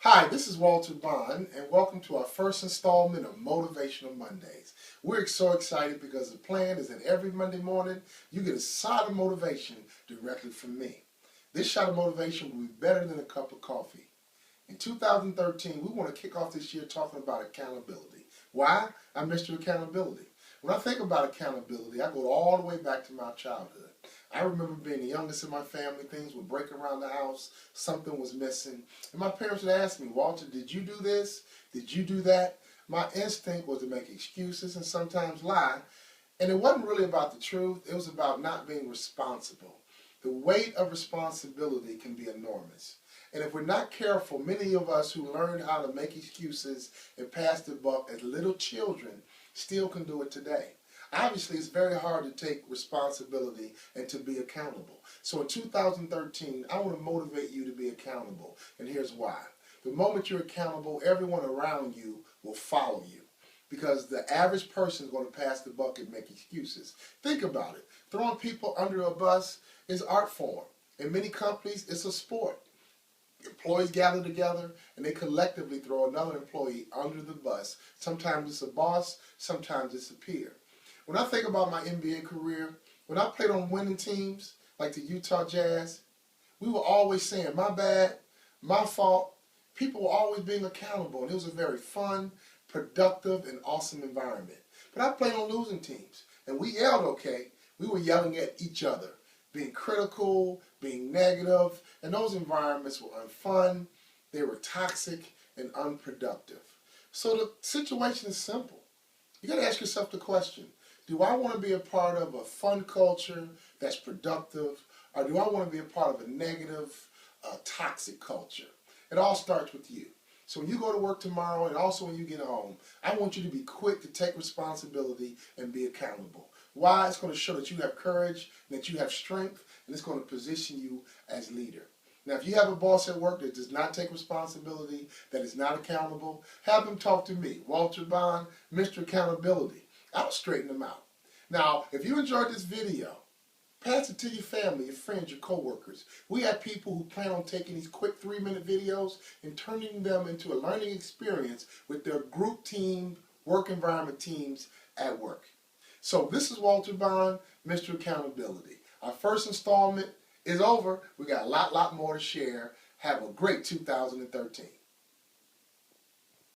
Hi, this is Walter Bond, and welcome to our first installment of Motivational Mondays. We're so excited because the plan is that every Monday morning you get a shot of motivation directly from me. This shot of motivation will be better than a cup of coffee. In 2013, we want to kick off this year talking about accountability. Why? I'm Mr. Accountability. When I think about accountability, I go all the way back to my childhood. I remember being the youngest in my family. Things would break around the house. Something was missing. And my parents would ask me, Walter, did you do this? Did you do that? My instinct was to make excuses and sometimes lie. And it wasn't really about the truth. It was about not being responsible. The weight of responsibility can be enormous. And if we're not careful, many of us who learned how to make excuses and pass the buck as little children still can do it today. Obviously, it's very hard to take responsibility and to be accountable. So in 2013, I want to motivate you to be accountable. And here's why. The moment you're accountable, everyone around you will follow you. Because the average person is going to pass the buck and make excuses. Think about it. Throwing people under a bus is art form. In many companies, it's a sport. Employees gather together and they collectively throw another employee under the bus. Sometimes it's a boss, sometimes it's a peer. When I think about my NBA career, when I played on winning teams like the Utah Jazz, we were always saying, my bad, my fault. People were always being accountable, and it was a very fun, productive, and awesome environment. But I played on losing teams, and we yelled okay. We were yelling at each other, being critical, being negative, and those environments were unfun, they were toxic, and unproductive. So the situation is simple. You got to ask yourself the question, do I want to be a part of a fun culture that's productive, or do I want to be a part of a negative, toxic culture? It all starts with you. So when you go to work tomorrow and also when you get home, I want you to be quick to take responsibility and be accountable. Why? It's going to show that you have courage, that you have strength, and it's going to position you as leader. Now, if you have a boss at work that does not take responsibility, that is not accountable, have them talk to me, Walter Bond, Mr. Accountability. I'll straighten them out. Now, if you enjoyed this video, pass it to your family, your friends, your coworkers. We have people who plan on taking these quick 3-minute videos and turning them into a learning experience with their group team, work environment teams at work. So this is Walter Bond, Mr. Accountability. Our first installment is over. We got a lot more to share. Have a great 2013.